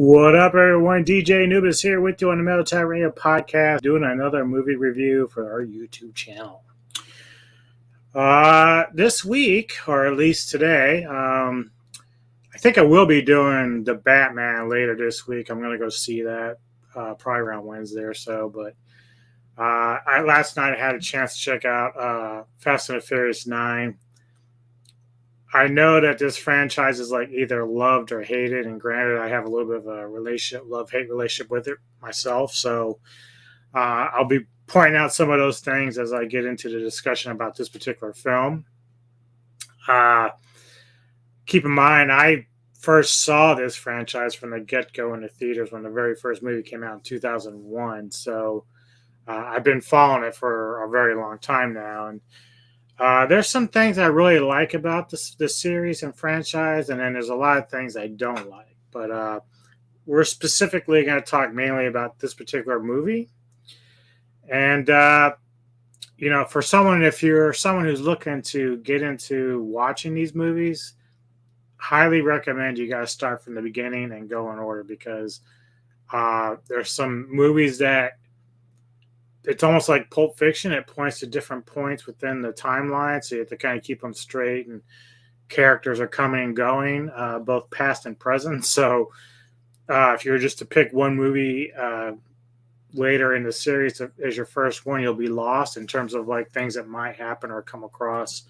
What up, everyone? DJ Nubis here with you on the Metal Time Radio podcast, doing another movie review for our YouTube channel. This week, or at least today, I think I will be doing the Batman later this week. I'm going to go see that probably around Wednesday or so. But last night I had a chance to check out Fast and the Furious 9. I know that this franchise is like either loved or hated, and granted, I have a little bit of a love-hate relationship with it myself. So I'll be pointing out some of those things as I get into the discussion about this particular film. Keep in mind, I first saw this franchise from the get-go in the theaters when the very first movie came out in 2001. So I've been following it for a very long time now, and there's some things I really like about this series and franchise, and then there's a lot of things I don't like. But we're specifically going to talk mainly about this particular movie. And, for someone, if you're someone who's looking to get into watching these movies, highly recommend you guys start from the beginning and go in order, because there's some movies that it's almost like Pulp Fiction. It points to different points within the timeline, so you have to kind of keep them straight, and characters are coming and going, both past and present. So if you were just to pick one movie later in the series as your first one, you'll be lost in terms of like things that might happen or come across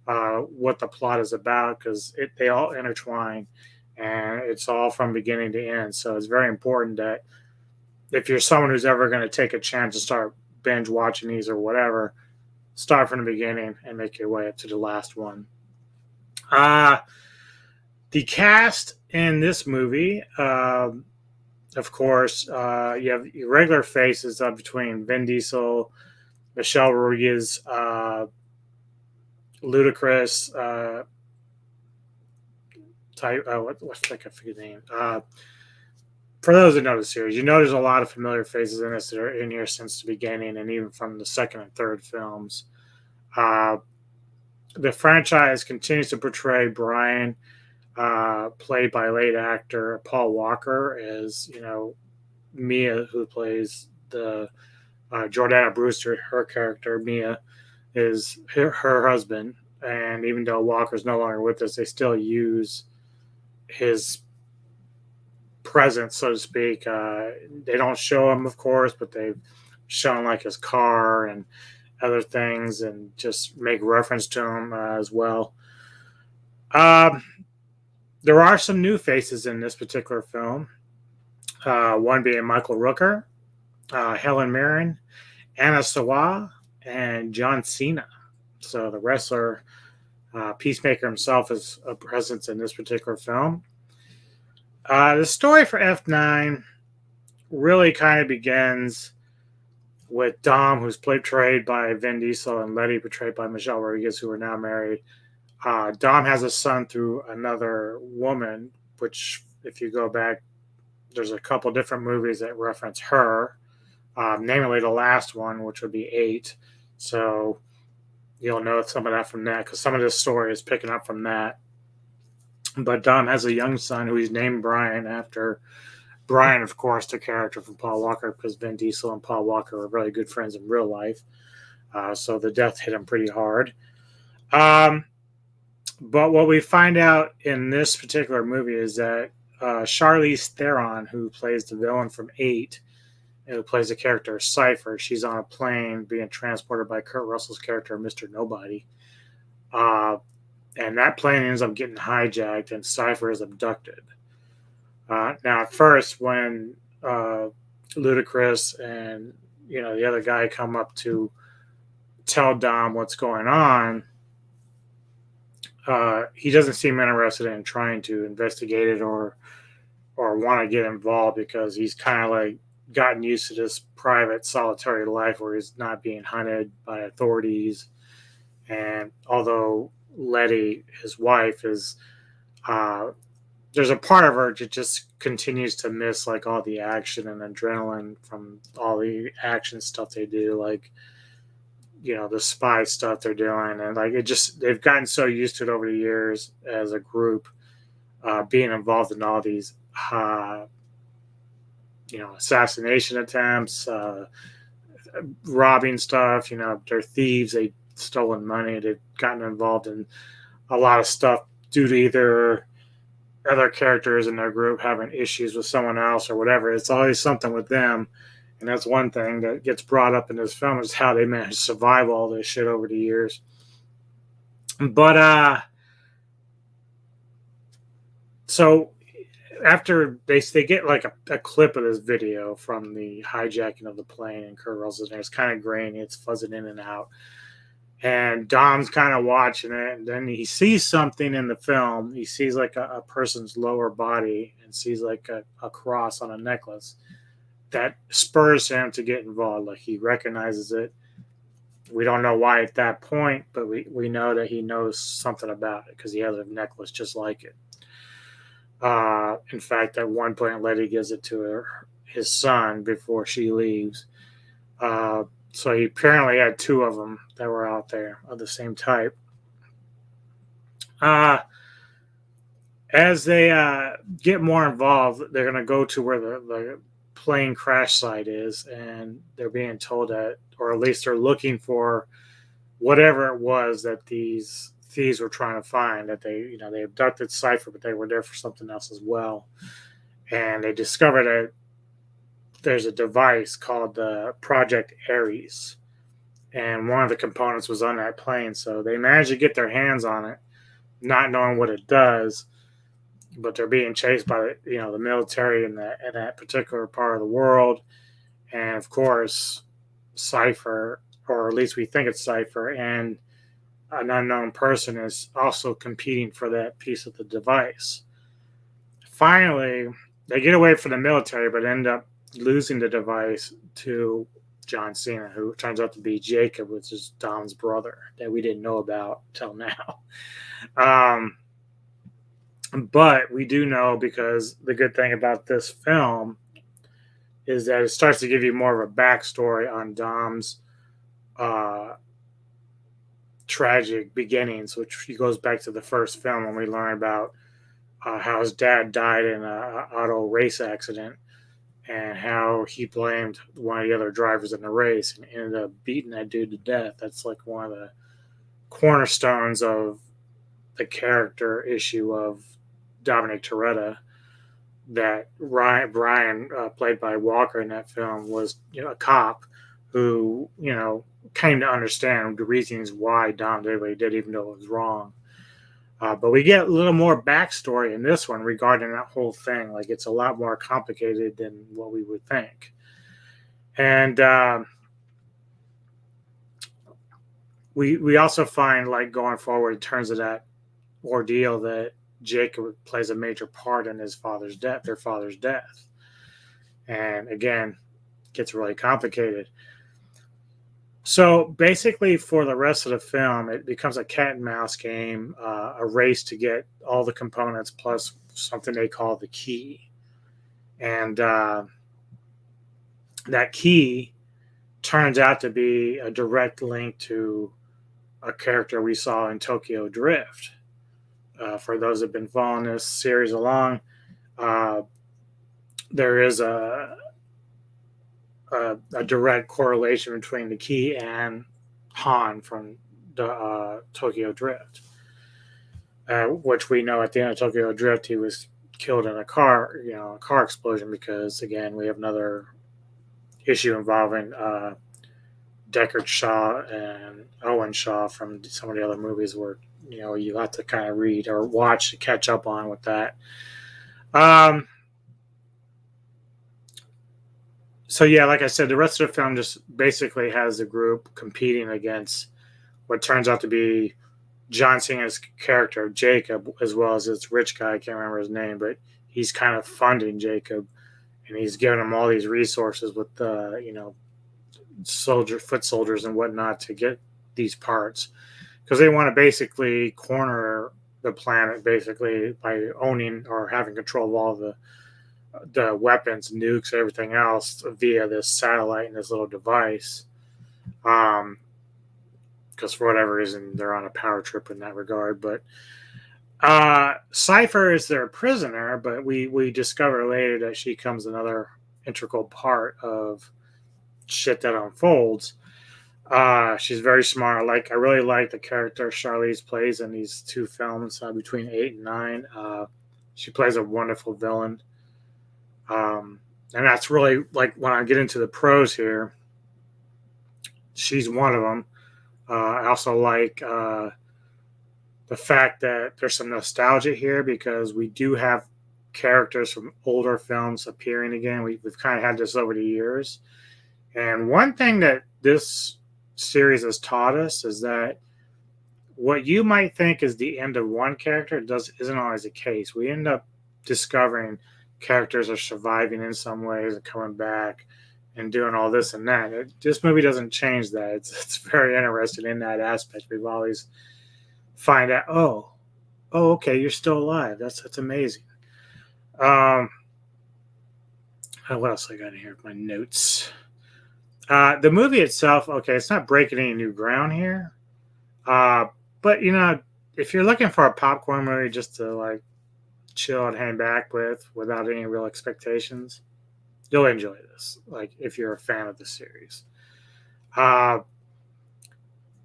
what the plot is about, because they all intertwine, and it's all from beginning to end. So it's very important that if you're someone who's ever going to take a chance to start binge watching these or whatever, start from the beginning and make your way up to the last one. The cast in this movie, of course, you have your regular faces between Vin Diesel, Michelle Rodriguez, Ludacris, what's that guy's name? For those that know the series, you know there's a lot of familiar faces in this that are in here since the beginning, and even from the second and third films. The franchise continues to portray Brian, played by late actor Paul Walker, as Mia, who plays the Jordana Brewster. Her character Mia is her husband, and even though Walker's no longer with us, they still use his presence, so to speak. They don't show him, of course, but they've shown like his car and other things, and just make reference to him as well. There are some new faces in this particular film. One being Michael Rooker, Helen Mirren, Anna Sawai, and John Cena. So the wrestler, Peacemaker himself, is a presence in this particular film. The story for F9 really kind of begins with Dom, who's portrayed by Vin Diesel, and Letty, portrayed by Michelle Rodriguez, who are now married. Dom has a son through another woman, which, if you go back, there's a couple different movies that reference her, namely the last one, which would be 8. So you'll know some of that from that, because some of this story is picking up from that. But Dom has a young son who he's named Brian after Brian, of course, the character from Paul Walker, because Vin Diesel and Paul Walker are really good friends in real life. So the death hit him pretty hard. But what we find out in this particular movie is that Charlize Theron, who plays the villain from 8, and who plays the character Cypher, she's on a plane being transported by Kurt Russell's character, Mr. Nobody. And that plane ends up getting hijacked, and Cypher is abducted. Now, at first, when Ludacris and the other guy come up to tell Dom what's going on, he doesn't seem interested in trying to investigate it or want to get involved, because he's kind of like gotten used to this private, solitary life where he's not being hunted by authorities. And although Letty, his wife, is there's a part of her that just continues to miss like all the action and adrenaline from all the action stuff they do, like the spy stuff they're doing, and like they've gotten so used to it over the years as a group, being involved in all these assassination attempts, robbing stuff. They're thieves. They've stolen money. They've gotten involved in a lot of stuff due to either other characters in their group having issues with someone else or whatever. It's always something with them. And that's one thing that gets brought up in this film is how they managed to survive all this shit over the years. But so after they get like a clip of this video from the hijacking of the plane, and Kurt Russell's there, it's kind of grainy, it's fuzzing in and out. And Dom's kind of watching it, and then he sees something in the film. He sees like a person's lower body and sees like a cross on a necklace that spurs him to get involved. Like he recognizes it. We don't know why at that point, but we know that he knows something about it because he has a necklace just like it. In fact, at one point, Letty gives it to his son before she leaves. So he apparently had two of them that were out there of the same type. As they get more involved, they're going to go to where the plane crash site is, and they're being told that, or at least they're looking for whatever it was that these thieves were trying to find. That they abducted Cypher, but they were there for something else as well. And they discovered that there's a device called the Project Ares, and one of the components was on that plane. So they managed to get their hands on it, not knowing what it does, but they're being chased by the military in that particular part of the world. And of course, Cypher, or at least we think it's Cypher, and an unknown person is also competing for that piece of the device. Finally, they get away from the military, but end up losing the device to John Cena, who turns out to be Jacob, which is Dom's brother that we didn't know about till now. But we do know, because the good thing about this film is that it starts to give you more of a backstory on Dom's tragic beginnings, which goes back to the first film when we learn about how his dad died in an auto race accident, and how he blamed one of the other drivers in the race and ended up beating that dude to death. That's like one of the cornerstones of the character issue of Dominic Toretto, that Brian, played by Walker in that film, was a cop who came to understand the reasons why Dom did what he did, even though it was wrong. But we get a little more backstory in this one regarding that whole thing. Like, it's a lot more complicated than what we would think. And we also find, like, going forward in terms of that ordeal, that Jacob plays a major part in their father's death. And again, gets really complicated. So basically, for the rest of the film, it becomes a cat and mouse game, a race to get all the components plus something they call the key. And that key turns out to be a direct link to a character we saw in Tokyo Drift. For those that have been following this series along, there is a direct correlation between the key and Han from the Tokyo Drift, which we know at the end of Tokyo Drift he was killed in a car explosion, because again we have another issue involving Deckard Shaw and Owen Shaw from some of the other movies where you have to kind of read or watch to catch up on with that. So yeah, like I said, the rest of the film just basically has the group competing against what turns out to be John Cena's character, Jacob, as well as this rich guy, I can't remember his name, but he's kind of funding Jacob, and he's giving him all these resources with foot soldiers and whatnot to get these parts, because they want to basically corner the planet basically by owning or having control of all the weapons, nukes, everything else via this satellite and this little device. Because for whatever reason, they're on a power trip in that regard. But Cypher is their prisoner, but we discover later that she comes another integral part of shit that unfolds. She's very smart. I really like the character Charlize plays in these two films between 8 and 9. She plays a wonderful villain. And that's really like when I get into the pros here, she's one of them. I also like the fact that there's some nostalgia here because we do have characters from older films appearing again. We've kind of had this over the years. And one thing that this series has taught us is that what you might think is the end of one character isn't always the case. We end up discovering characters are surviving in some ways and coming back and doing all this and that. This movie doesn't change that. It's very interesting in that aspect. We've always find out, okay, you're still alive. That's amazing. What else I got in here with my notes? The movie itself, okay, it's not breaking any new ground here. But if you're looking for a popcorn movie just to like chill and hang back without any real expectations, you'll enjoy this. Like if you're a fan of the series.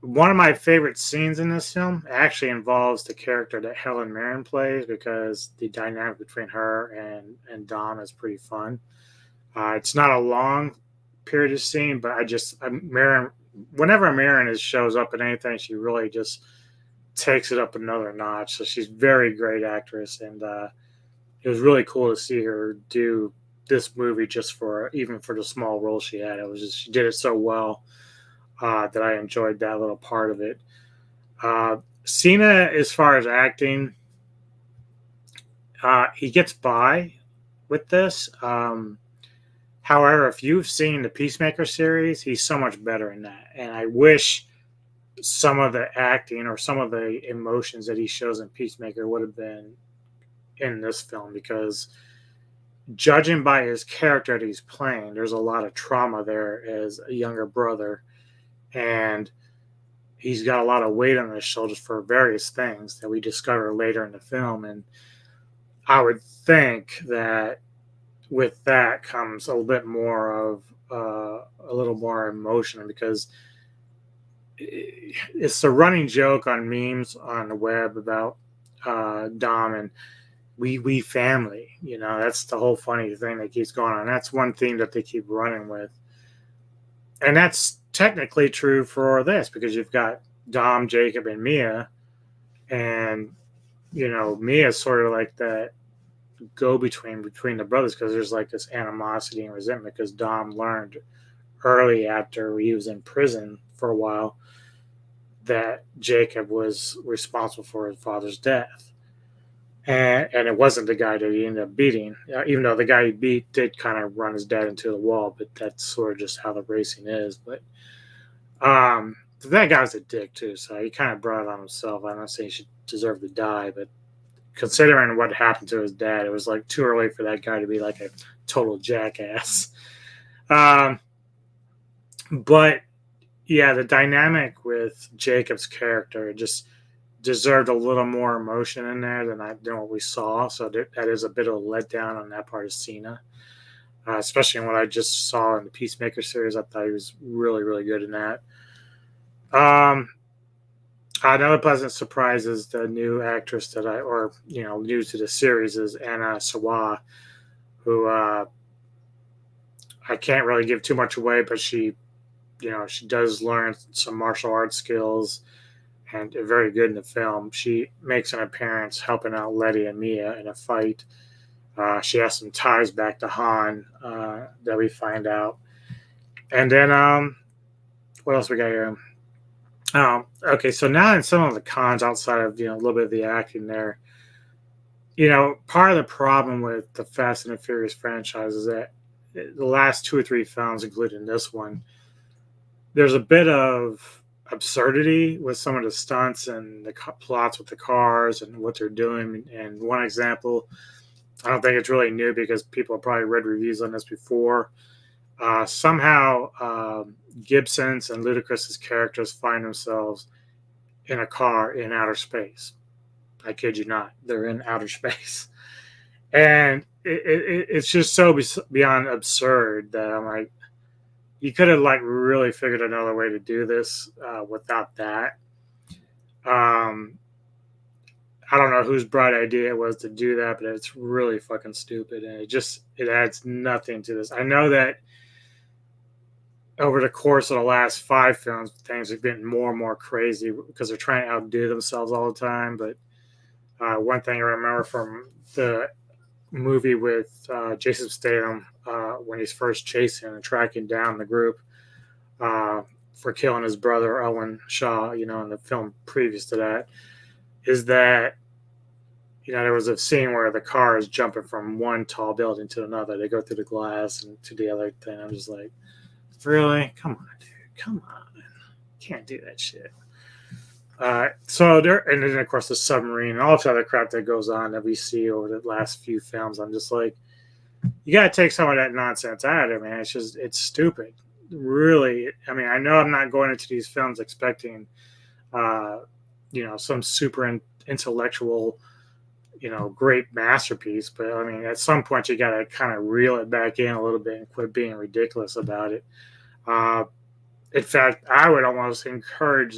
One of my favorite scenes in this film actually involves the character that Helen Mirren plays because the dynamic between her and Dom is pretty fun. It's not a long period of scene, but Mirren, whenever Mirren shows up in anything, she really just takes it up another notch. So she's a very great actress, and it was really cool to see her do this movie even for the small role she had. She did it so well. That I enjoyed that little part of it. Cena, as far as acting, he gets by with this. However, if you've seen the Peacemaker series, he's so much better in that. And I wish some of the acting or some of the emotions that he shows in Peacemaker would have been in this film because judging by his character that he's playing, there's a lot of trauma there as a younger brother. And he's got a lot of weight on his shoulders for various things that we discover later in the film. And I would think that with that comes a little bit more of a little more emotion because it's a running joke on memes on the web about Dom and we family. That's the whole funny thing that keeps going on. That's one theme that they keep running with. And that's technically true for this because you've got Dom, Jacob, and Mia. And, Mia's sort of like that go-between between the brothers because there's like this animosity and resentment because Dom learned early after he was in prison for a while that Jacob was responsible for his father's death. And it wasn't the guy that he ended up beating, even though the guy he beat did kind of run his dad into the wall, but that's sort of just how the racing is. But that guy was a dick too, so he kind of brought it on himself. I'm not saying he should deserve to die, but considering what happened to his dad, it was like too early for that guy to be like a total jackass. But yeah, the dynamic with Jacob's character just deserved a little more emotion in there than what we saw. So that is a bit of a letdown on that part of Cena, especially in what I just saw in the Peacemaker series. I thought he was really, really good in that. Another pleasant surprise is the new actress new to the series is Anna Sawai, who I can't really give too much away, but she does learn some martial arts skills and very good in the film. She makes an appearance helping out Letty and Mia in a fight. She has some ties back to Han that we find out. And then what else we got here? Okay, so now in some of the cons outside of a little bit of the acting there, part of the problem with the Fast and the Furious franchise is that the last 2 or 3 films, including this one, there's a bit of absurdity with some of the stunts and the plots with the cars and what they're doing. And one example, I don't think it's really new because people have probably read reviews on this before. Somehow Gibson's and Ludacris's characters find themselves in a car in outer space. I kid you not. They're in outer space. And it's just so beyond absurd that I'm like, you could have like really figured another way to do this without that. Um, I don't know whose bright idea it was to do that, but it's really fucking stupid, and it adds nothing to this. I know that over the course of the last five films, things have been more and more crazy because they're trying to outdo themselves all the time. But one thing I remember from the movie with Jason Statham when he's first chasing and tracking down the group uh, for killing his brother Owen Shaw, in the film previous to that, is that there was a scene where the car is jumping from one tall building to another. They go through the glass and to the other thing. I'm just like, really? Come on, dude. Come on. Can't do that shit. So there, and then of course the submarine and all this other crap that goes on that we see over the last few films. I'm just like, you got to take some of that nonsense out of it, man. It's stupid. Really, I mean, I know I'm not going into these films expecting, uh, some super intellectual, great masterpiece. But I mean, at some point, you got to kind of reel it back in a little bit and quit being ridiculous about it. Uh, in fact, I would almost encourage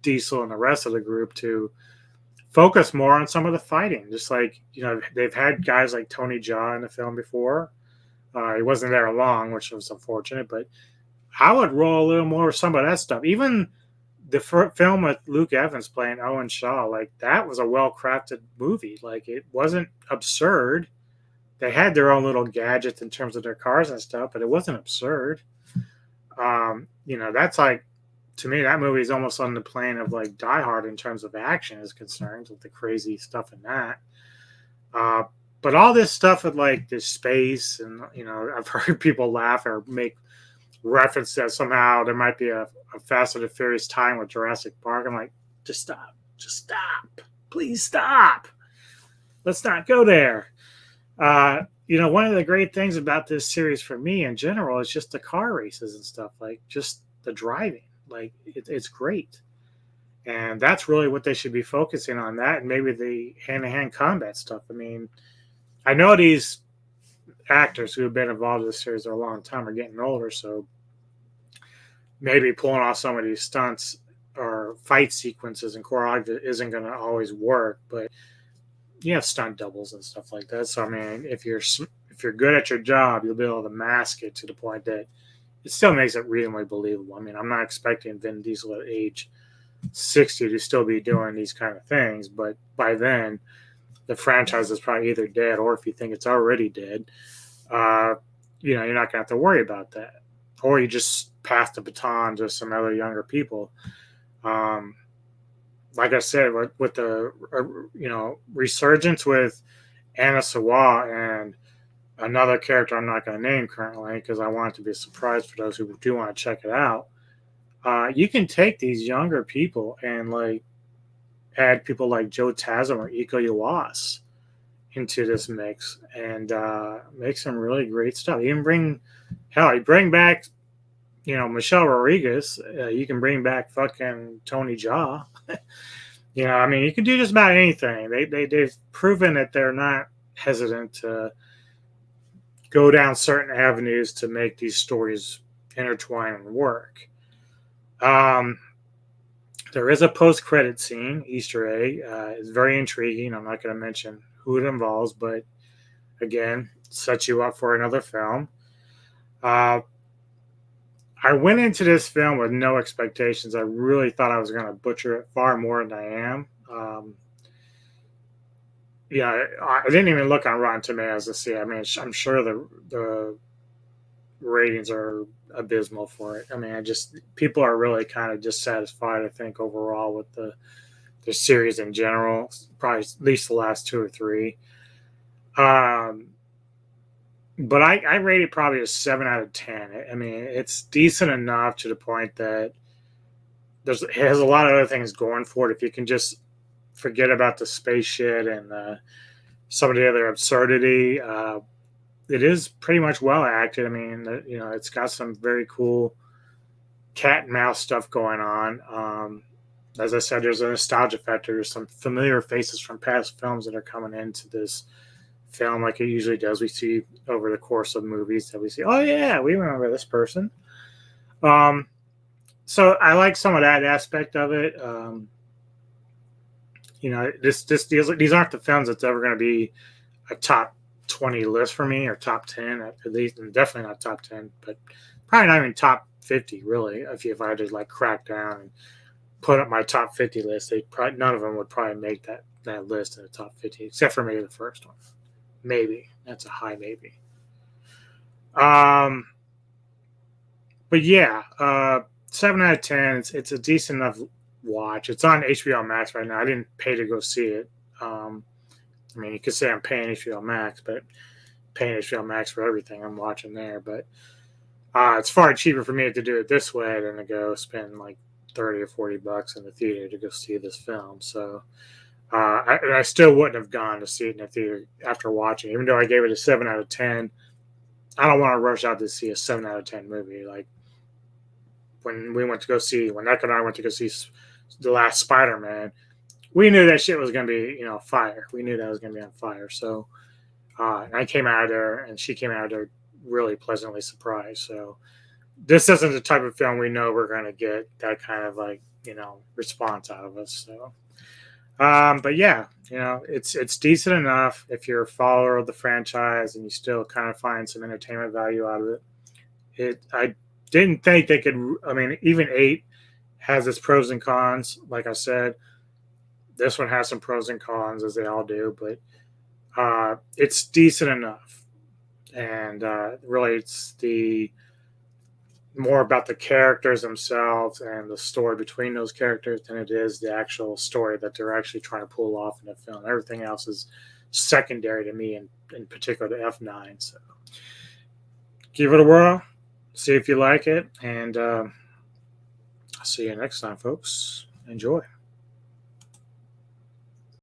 Diesel and the rest of the group to focus more on some of the fighting. Just like, they've had guys like Tony Jaa in the film before. He wasn't there long, which was unfortunate, but I would roll a little more of some of that stuff. Even the film with Luke Evans playing Owen Shaw, like that was a well-crafted movie. Like it wasn't absurd. They had their own little gadgets in terms of their cars and stuff, but it wasn't absurd. That's like, to me, that movie is almost on the plane of like Die Hard in terms of action is concerned, with the crazy stuff in that. Uh, but all this stuff with like this space, and I've heard people laugh or make reference that somehow there might be a Fast and the Furious time with Jurassic Park. I'm like, just stop, please stop. Let's not go there. One of the great things about this series for me in general is just the car races and stuff, like just the driving. Like it's great, and that's really what they should be focusing on. That and maybe the hand-to-hand combat stuff. I mean, I know these actors who have been involved in this series for a long time are getting older, so maybe pulling off some of these stunts or fight sequences and choreography isn't going to always work. But you have stunt doubles and stuff like that. So I mean, if you're good at your job, you'll be able to mask it to the point that it still makes it reasonably believable. I mean, I'm not expecting Vin Diesel at age 60 to still be doing these kind of things, but by then, the franchise is probably either dead, or if you think it's already dead, you're not going to have to worry about that. Or you just pass the baton to some other younger people. Like I said, with the resurgence with Anna Sawai and another character I'm not going to name currently because I want it to be a surprise for those who do want to check it out. You can take these younger people and like add people like Joe Taslim or Iko Uwais into this mix and make some really great stuff. You bring back Michelle Rodriguez. You can bring back fucking Tony Jaa. I mean, you can do just about anything. They've proven that they're not hesitant to go down certain avenues to make these stories intertwine and work. There is a post-credit scene, Easter egg. It's very intriguing. I'm not going to mention who it involves, but again, sets you up for another film. I went into this film with no expectations. I really thought I was going to butcher it far more than I am. I didn't even look on Rotten Tomatoes to see. I mean, I'm sure the ratings are abysmal for it. I mean, people are really kind of dissatisfied, I think, overall with the series in general. Probably at least the last two or three. But I rate it probably a 7 out of 10. I mean, it's decent enough to the point that it has a lot of other things going for it. If you can just forget about the space shit and some of the other absurdity, it is pretty much well acted. I mean, it's got some very cool cat and mouse stuff going on. As I said, there's a nostalgia factor. There's some familiar faces from past films that are coming into this film like it usually does. We see over the course of movies that we see, oh yeah, we remember this person. Um, so I like some of that aspect of it. These aren't the films that's ever going to be a top 20 list for me or top 10 at least, and definitely not top 10, but probably not even top 50 really. If I had to like crack down and put up my top 50 list, they probably none of them would probably make that list in the top 50, except for maybe the first one. Maybe that's a high maybe. Um, but yeah, 7 out of 10. It's a decent enough watch. It's on HBO Max right now. I didn't pay to go see it. I mean, you could say I'm paying HBO Max, but paying HBO Max for everything I'm watching there. But it's far cheaper for me to do it this way than to go spend like 30 or $40 in the theater to go see this film. So I still wouldn't have gone to see it in the theater after watching, even though I gave it a 7 out of 10. I don't want to rush out to see a 7 out of 10 movie. Like when Nick and I went to go see the last Spider-Man, we knew that shit was going to be, fire. We knew that was going to be on fire. So I came out of there, and she came out of there really pleasantly surprised. So this isn't the type of film we know we're going to get that kind of like, response out of us. So, but yeah, it's decent enough if you're a follower of the franchise and you still kind of find some entertainment value out of it. I didn't think they could. I mean, even 8 has its pros and cons. Like I said, this one has some pros and cons, as they all do, but it's decent enough. And really, it's more about the characters themselves and the story between those characters than it is the actual story that they're actually trying to pull off in the film. Everything else is secondary to me, in particular to F9. So give it a whirl, see if you like it, and I'll see you next time, folks. Enjoy.